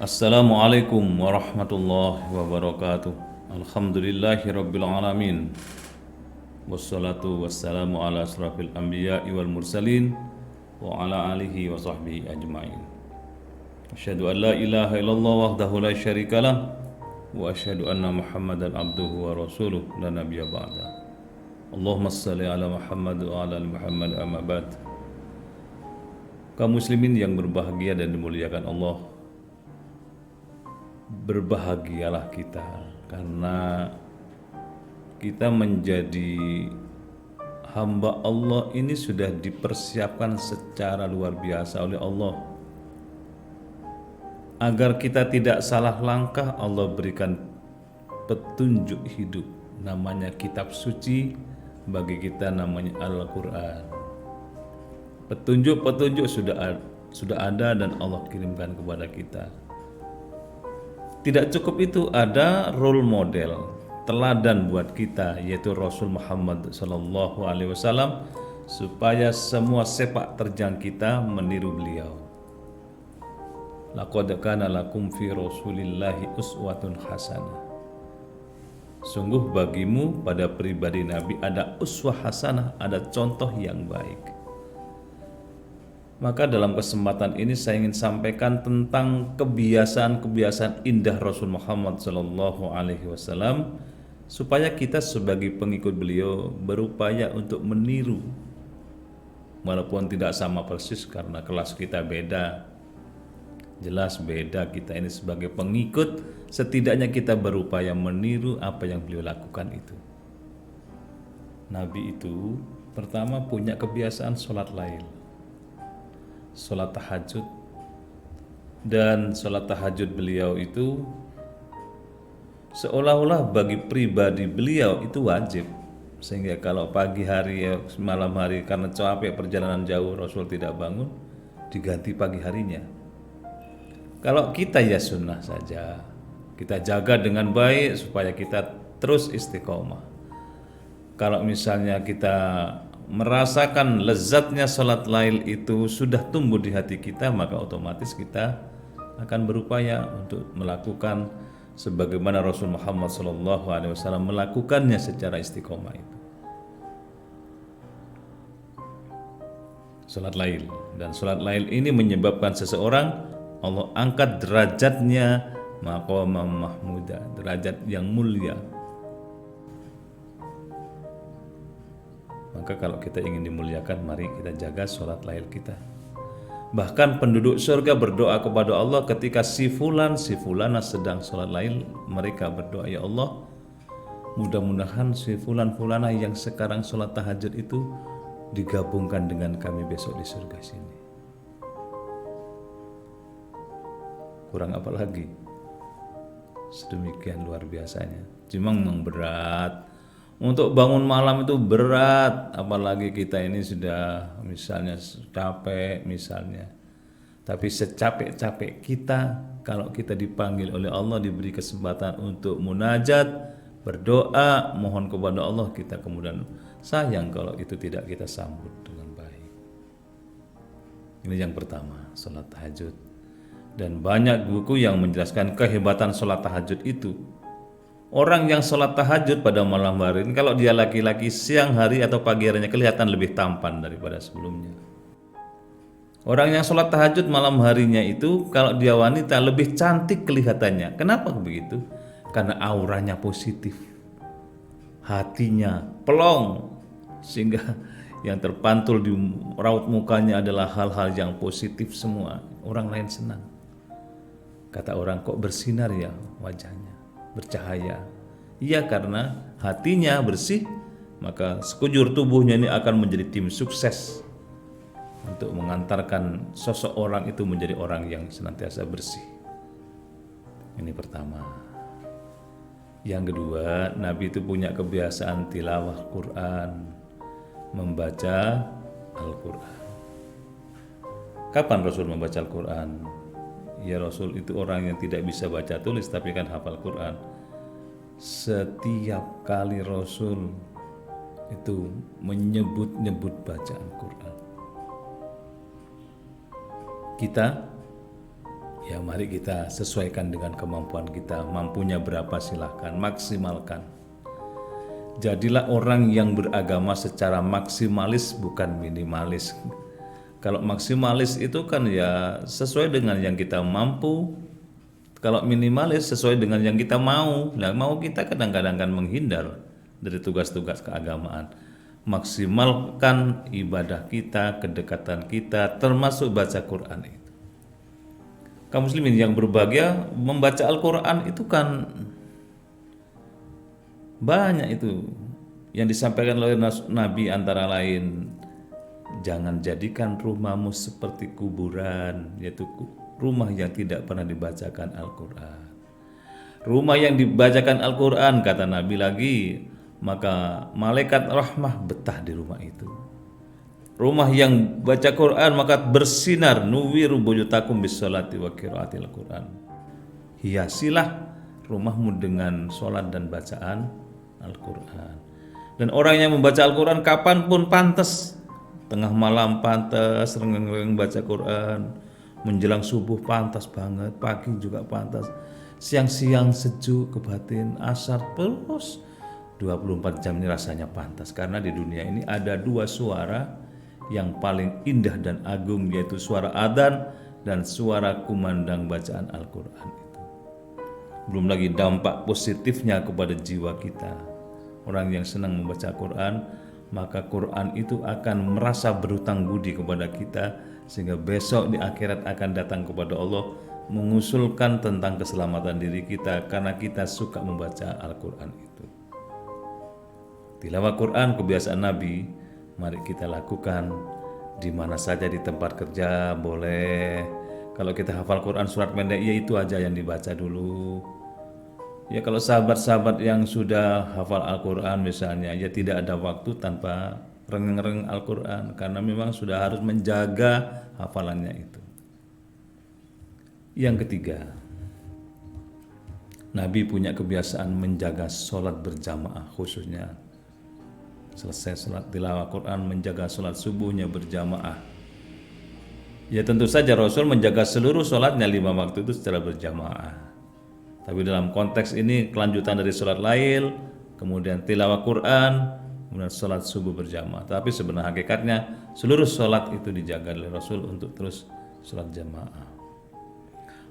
Assalamualaikum warahmatullahi wabarakatuh. Alhamdulillahi rabbil alamin. Wassalatu wassalamu ala asrafil anbiya'i wal mursalin wa ala alihi wa sahbihi ajma'in. Asyhadu an la ilaha illallah wahdahu la syarikalah wa asyhadu anna Muhammadan abduhu wa rasuluh la nabiyya ba'da. Allahumma shalli ala Muhammad wa ala ali Muhammad amma ba'd. Kaum muslimin yang berbahagia dan dimuliakan Allah, berbahagialah kita karena kita menjadi hamba Allah ini sudah dipersiapkan secara luar biasa oleh Allah. Agar kita tidak salah langkah, Allah berikan petunjuk hidup, namanya kitab suci, bagi kita namanya Al-Quran. Petunjuk-petunjuk sudah ada dan Allah kirimkan kepada kita. Tidak cukup itu, ada role model, teladan buat kita, yaitu Rasul Muhammad SAW, supaya semua sepak terjang kita meniru beliau. Laqad kana lakum fi Rasulillahi uswatun hasanah. Sungguh bagimu pada pribadi Nabi ada uswah hasanah, ada contoh yang baik. Maka dalam kesempatan ini saya ingin sampaikan tentang kebiasaan-kebiasaan indah Rasul Muhammad SAW, supaya kita sebagai pengikut beliau berupaya untuk meniru, walaupun tidak sama persis karena kelas kita beda. Jelas beda, kita ini sebagai pengikut, setidaknya kita berupaya meniru apa yang beliau lakukan itu. Nabi itu pertama punya kebiasaan sholat lail, sholat tahajud. Dan sholat tahajud beliau itu seolah-olah bagi pribadi beliau itu wajib. Sehingga kalau pagi hari, malam hari karena capek perjalanan jauh Rasul tidak bangun, diganti pagi harinya. Kalau kita ya sunnah saja, kita jaga dengan baik supaya kita terus istiqomah. Kalau misalnya kita merasakan lezatnya salat lail itu sudah tumbuh di hati kita, maka otomatis kita akan berupaya untuk melakukan sebagaimana Rasul Muhammad SAW melakukannya secara istiqomah itu. Salat lail, dan salat lail ini menyebabkan seseorang Allah angkat derajatnya maqamam mahmuda, derajat yang mulia. Maka kalau kita ingin dimuliakan, mari kita jaga sholat lail kita. Bahkan penduduk surga berdoa kepada Allah ketika si fulana sedang sholat lail. Mereka berdoa, ya Allah, mudah-mudahan si fulana yang sekarang sholat tahajud itu digabungkan dengan kami besok di surga sini. Kurang apa lagi? Sedemikian luar biasanya. Cuma memang berat. Untuk bangun malam itu berat, apalagi kita ini sudah misalnya capek misalnya. Tapi secapek-capek kita, kalau kita dipanggil oleh Allah, diberi kesempatan untuk munajat, berdoa, mohon kepada Allah, kita kemudian sayang kalau itu tidak kita sambut dengan baik. Ini yang pertama, sholat tahajud. Dan banyak buku yang menjelaskan kehebatan sholat tahajud itu. Orang yang sholat tahajud pada malam hari ini, kalau dia laki-laki, siang hari atau pagi harinya kelihatan lebih tampan daripada sebelumnya. Orang yang sholat tahajud malam harinya itu, kalau dia wanita lebih cantik kelihatannya. Kenapa begitu? Karena auranya positif, hatinya pelong, sehingga yang terpantul di raut mukanya adalah hal-hal yang positif semua. Orang lain senang. Kata orang, kok bersinar ya wajahnya, bercahaya. Iya, karena hatinya bersih, maka sekujur tubuhnya ini akan menjadi tim sukses untuk mengantarkan sosok orang itu menjadi orang yang senantiasa bersih. Ini pertama. Yang kedua, Nabi itu punya kebiasaan tilawah Quran, membaca Al-Quran. Kapan Rasul membaca Al-Quran? Ya, Rasul itu orang yang tidak bisa baca tulis tapi kan hafal Quran. Setiap kali Rasul itu menyebut-nyebut bacaan Quran. Kita Ya mari kita sesuaikan dengan kemampuan kita. Mampunya berapa silahkan, maksimalkan. Jadilah orang yang beragama secara maksimalis bukan minimalis. Kalau maksimalis itu kan ya sesuai dengan yang kita mampu. Kalau minimalis sesuai dengan yang kita mau. Nah, mau kita kadang-kadang kan menghindar dari tugas-tugas keagamaan. Maksimalkan ibadah kita, kedekatan kita, termasuk baca Quran itu. Kaum muslimin yang berbahagia, membaca Al-Quran itu kan banyak itu yang disampaikan oleh Nabi, antara lain, jangan jadikan rumahmu seperti kuburan, yaitu rumah yang tidak pernah dibacakan Al-Quran. Rumah yang dibacakan Al-Quran, kata Nabi lagi, maka malaikat rahmah betah di rumah itu. Rumah yang baca Quran maka bersinar, nuwiru buyutakum bisolati wa qiraatil Quran. Hiasilah rumahmu dengan sholat dan bacaan Al-Quran. Dan orang yang membaca Al-Quran kapanpun pantas. Tengah malam pantas, rengeng-rengeng baca Quran. Menjelang subuh pantas banget, pagi juga pantas. Siang-siang sejuk ke batin, asar terus 24 jam ini rasanya pantas. Karena di dunia ini ada dua suara yang paling indah dan agung, yaitu suara adzan dan suara kumandang bacaan Al-Quran itu. Belum lagi dampak positifnya kepada jiwa kita. Orang yang senang membaca Quran, maka Quran itu akan merasa berhutang budi kepada kita, sehingga besok di akhirat akan datang kepada Allah mengusulkan tentang keselamatan diri kita karena kita suka membaca Al-Quran itu. Tilawah Quran kebiasaan Nabi, mari kita lakukan di mana saja, di tempat kerja boleh. Kalau kita hafal Quran surat pendek, ya itu aja yang dibaca dulu. Ya kalau sahabat-sahabat yang sudah hafal Al-Quran misalnya, ya tidak ada waktu tanpa rengeng-rengeng Al-Quran, karena memang sudah harus menjaga hafalannya itu. Yang ketiga, Nabi punya kebiasaan menjaga sholat berjamaah, khususnya selesai sholat tilawah Quran menjaga sholat subuhnya berjamaah. Ya tentu saja Rasul menjaga seluruh sholatnya 5 waktu itu secara berjamaah. Tapi dalam konteks ini kelanjutan dari sholat lail, kemudian tilawah Quran, kemudian sholat subuh berjamaah. Tapi sebenarnya hakikatnya seluruh sholat itu dijaga oleh Rasul untuk terus sholat jamaah.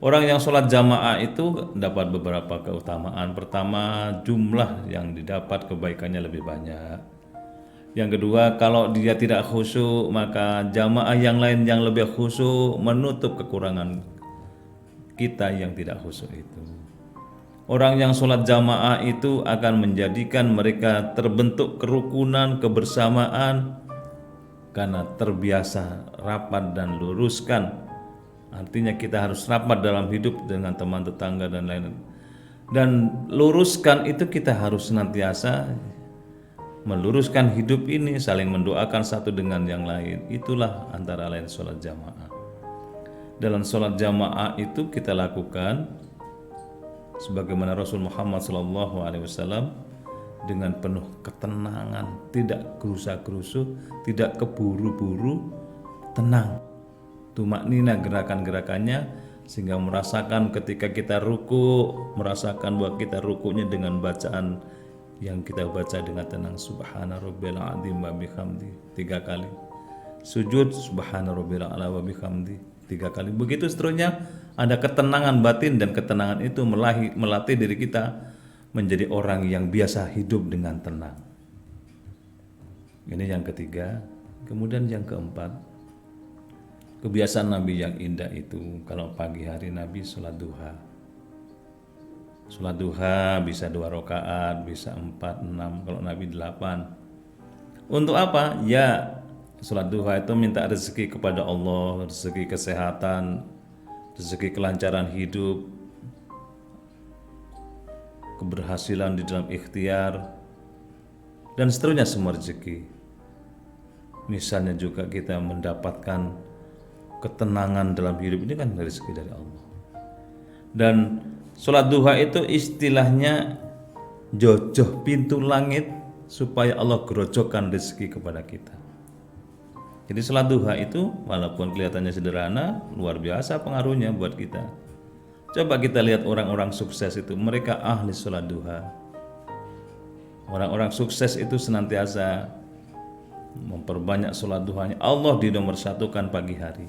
Orang yang sholat jamaah itu dapat beberapa keutamaan. Pertama, jumlah yang didapat kebaikannya lebih banyak. Yang kedua, kalau dia tidak khusyuk, maka jamaah yang lain yang lebih khusyuk menutup kekurangan kita yang tidak khusyuk itu. Orang yang sholat jamaah itu akan menjadikan mereka terbentuk kerukunan, kebersamaan, karena terbiasa rapat dan luruskan. Artinya kita harus rapat dalam hidup dengan teman tetangga dan lain-lain. Dan luruskan itu kita harus senantiasa meluruskan hidup ini, saling mendoakan satu dengan yang lain. Itulah antara lain sholat jamaah. Dalam sholat jamaah itu kita lakukan sebagaimana Rasul Muhammad SAW dengan penuh ketenangan, tidak gerusa-gerusu, tidak keburu-buru, tenang, tumaknina gerakan-gerakannya, sehingga merasakan ketika kita ruku, merasakan bahwa kita rukunya dengan bacaan yang kita baca dengan tenang, subhana rabbil azim wa bihamdi 3 kali, sujud subhana rabbil a'la wa bihamdi 3 kali. Begitu seterusnya, ada ketenangan batin, dan ketenangan itu melatih diri kita menjadi orang yang biasa hidup dengan tenang. Ini yang ketiga. Kemudian yang keempat, kebiasaan Nabi yang indah itu, kalau pagi hari Nabi sholat duha. Sholat duha bisa 2 rakaat, bisa 4, 6, kalau Nabi 8. Untuk apa? Ya, sholat duha itu minta rezeki kepada Allah, rezeki kesehatan, rezeki kelancaran hidup, keberhasilan di dalam ikhtiar, dan seterusnya semua rezeki. Misalnya juga kita mendapatkan ketenangan dalam hidup, ini kan rezeki dari Allah. Dan sholat duha itu istilahnya jojoh pintu langit supaya Allah gerojokkan rezeki kepada kita. Jadi sholat duha itu walaupun kelihatannya sederhana, luar biasa pengaruhnya buat kita. Coba kita lihat orang-orang sukses itu, mereka ahli sholat duha. Orang-orang sukses itu senantiasa memperbanyak sholat duhanya. Allah dinomor 1kan pagi hari.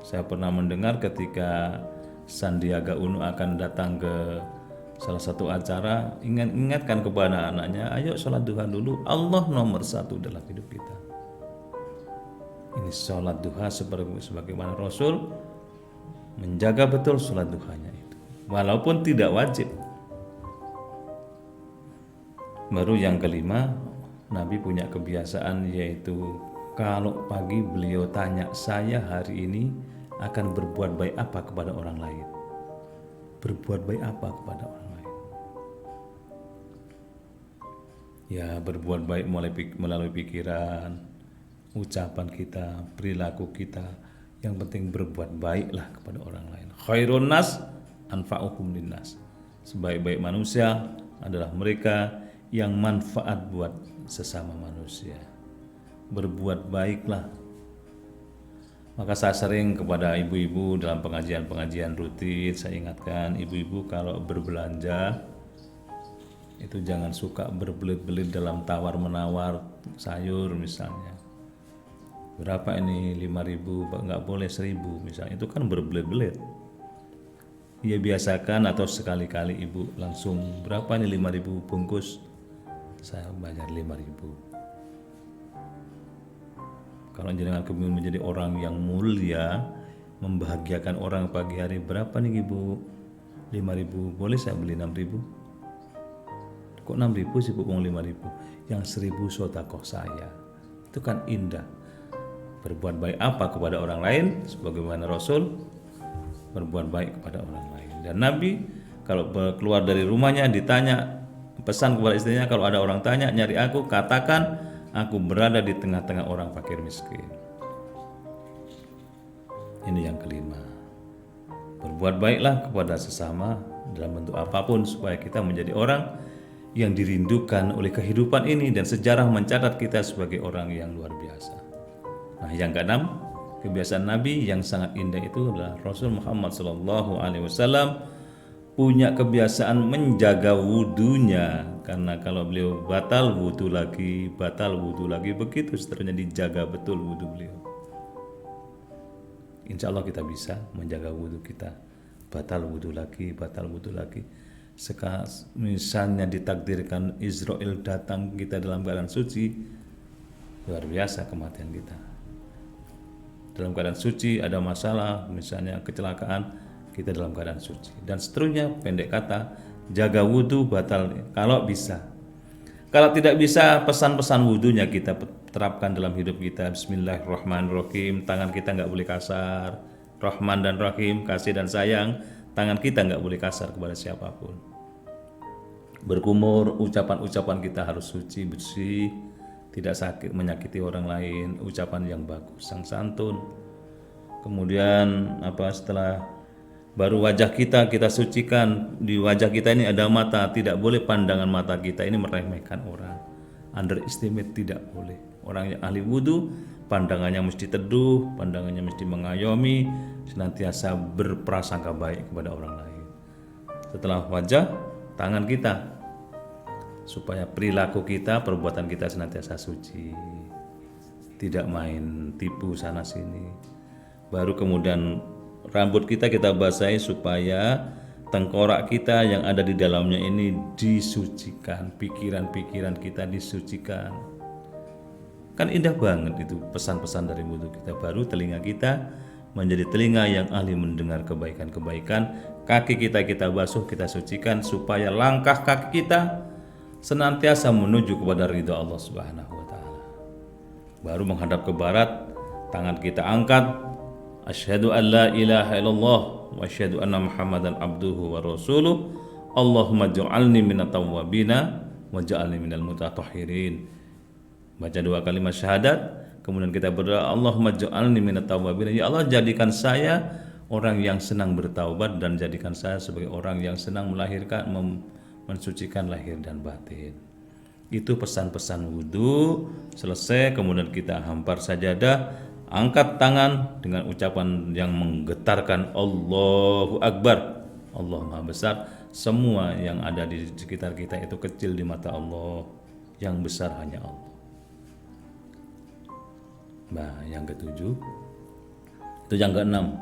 Saya pernah mendengar ketika Sandiaga Uno akan datang ke salah satu acara, ingatkan kepada anaknya, ayo sholat duha dulu, Allah nomor 1 dalam hidup kita. Ini sholat duha sebagaimana Rasul menjaga betul sholat duhanya itu, walaupun tidak wajib. Baru yang kelima, Nabi punya kebiasaan, yaitu kalau pagi beliau tanya, saya hari ini akan berbuat baik apa kepada orang lain? Berbuat baik apa kepada orang lain? Ya, berbuat baik melalui pikiran, ucapan kita, perilaku kita. Yang penting berbuat baiklah kepada orang lain. Khairun nas anfa'uhum linnas. Sebaik-baik manusia adalah mereka yang manfaat buat sesama manusia. Berbuat baiklah. Maka saya sering kepada ibu-ibu dalam pengajian-pengajian rutin, saya ingatkan, ibu-ibu kalau berbelanja itu jangan suka berbelit-belit dalam tawar-menawar sayur misalnya. Berapa ini? 5.000, nggak boleh 1.000 misalnya, itu kan berbelit-belit. Ya biasakan, atau sekali-kali ibu langsung, berapa ini 5.000 bungkus, saya bayar 5.000. Kalau jenengan kepingin menjadi orang yang mulia, membahagiakan orang pagi hari, berapa nih ibu? 5.000, boleh saya beli 6.000? Kok 6.000 sih bu, 5.000? Yang 1.000 sedekah saya. Itu kan indah. Berbuat baik apa kepada orang lain, sebagaimana Rasul berbuat baik kepada orang lain. Dan Nabi kalau keluar dari rumahnya ditanya, pesan kepada istrinya, kalau ada orang tanya nyari aku, katakan aku berada di tengah-tengah orang fakir miskin. Ini yang kelima. Berbuat baiklah kepada sesama dalam bentuk apapun, supaya kita menjadi orang yang dirindukan oleh kehidupan ini, dan sejarah mencatat kita sebagai orang yang luar biasa. Nah, yang keenam, kebiasaan Nabi yang sangat indah itu adalah Rasul Muhammad SAW punya kebiasaan menjaga wudunya, karena kalau beliau batal wudu lagi, begitu seterusnya, dijaga betul wudu beliau. Insya Allah kita bisa menjaga wudu kita, batal wudu lagi. Misalnya ditakdirkan Israel datang kita dalam keadaan suci, luar biasa kematian kita. Dalam keadaan suci ada masalah, misalnya kecelakaan, kita dalam keadaan suci, dan seterusnya. Pendek kata, jaga wudhu batal kalau bisa. Kalau tidak bisa, pesan-pesan wudhunya kita terapkan dalam hidup kita. Bismillahirrahmanirrahim, tangan kita nggak boleh kasar. Rahman dan Rahim, kasih dan sayang, tangan kita nggak boleh kasar kepada siapapun. Berkumur, ucapan-ucapan kita harus suci, bersih, tidak sakit, menyakiti orang lain, ucapan yang bagus, sang santun. Kemudian setelah baru wajah kita sucikan. Di wajah kita ini ada mata, tidak boleh pandangan mata kita ini meremehkan orang, underestimate, tidak boleh. Orang yang ahli wudhu, pandangannya mesti teduh, pandangannya mesti mengayomi, senantiasa berprasangka baik kepada orang lain. Setelah wajah, tangan kita, supaya perilaku kita, perbuatan kita senantiasa suci, tidak main tipu sana sini. Baru kemudian rambut kita basahi supaya tengkorak kita yang ada di dalamnya ini disucikan, pikiran-pikiran kita disucikan. Kan indah banget itu pesan-pesan dari wudhu kita. Baru telinga kita menjadi telinga yang ahli mendengar kebaikan-kebaikan. Kaki kita basuh, kita sucikan, supaya langkah kaki kita senantiasa menuju kepada ridha Allah Subhanahu wa taala. Baru menghadap ke barat, tangan kita angkat, asyhadu an la ilaha illallah wa asyhadu anna Muhammadan abduhu wa rasuluh. Allahumma ja'alni minat tawwabina wa ja'alni minal mutatahhirin. Baca 2 kalimat syahadat, kemudian kita berdoa, Allahumma ja'alni minat tawwabina, ya Allah jadikan saya orang yang senang bertaubat, dan jadikan saya sebagai orang yang senang melahirkan, mensucikan lahir dan batin. Itu pesan-pesan wudhu. Selesai, kemudian kita hampar sajadah, Angkat tangan dengan ucapan yang menggetarkan Allahu Akbar. Allah Maha Besar. Semua yang ada di sekitar kita itu kecil di mata Allah. Yang besar hanya Allah. Nah, yang ketujuh itu yang keenam.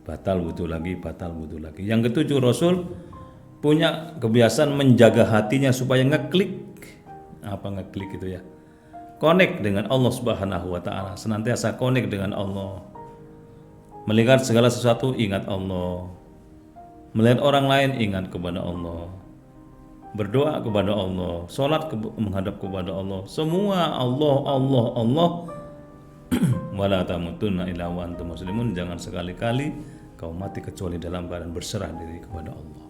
Batal wudu lagi, batal wudu lagi. Yang ketujuh, Rasul punya kebiasaan menjaga hatinya supaya ngeklik. Apa ngeklik itu ya? Connect dengan Allah Subhanahu wa taala, senantiasa connect dengan Allah. Melihat segala sesuatu ingat Allah. Melihat orang lain ingat kepada Allah. Berdoa kepada Allah, salat menghadap kepada Allah. Semua Allah, Allah, Allah. Wala tamutunna illa wa antum muslimun. Jangan sekali-kali kau mati kecuali dalam keadaan berserah diri kepada Allah.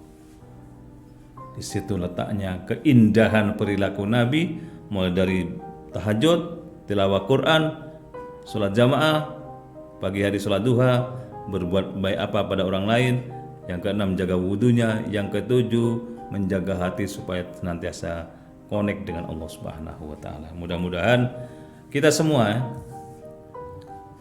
Di situ letaknya keindahan perilaku Nabi, mulai dari tahajud, tilawah Quran, sholat jamaah, pagi hari sholat duha, berbuat baik apa pada orang lain. Yang keenam, jaga wudunya. Yang ketujuh, menjaga hati supaya senantiasa connect dengan Allah Subhanahu wa taala. Mudah-mudahan kita semua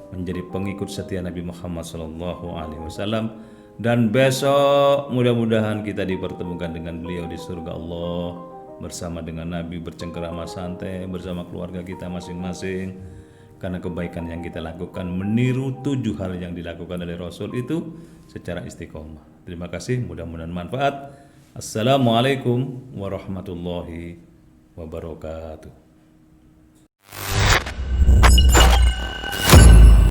menjadi pengikut setia Nabi Muhammad SAW, dan besok mudah-mudahan kita dipertemukan dengan beliau di surga Allah bersama dengan Nabi, bercengkerama santai bersama keluarga kita masing-masing, karena kebaikan yang kita lakukan meniru 7 hal yang dilakukan oleh Rasul itu secara istiqomah. Terima kasih, mudah-mudahan manfaat. Assalamualaikum warahmatullahi wabarakatuh.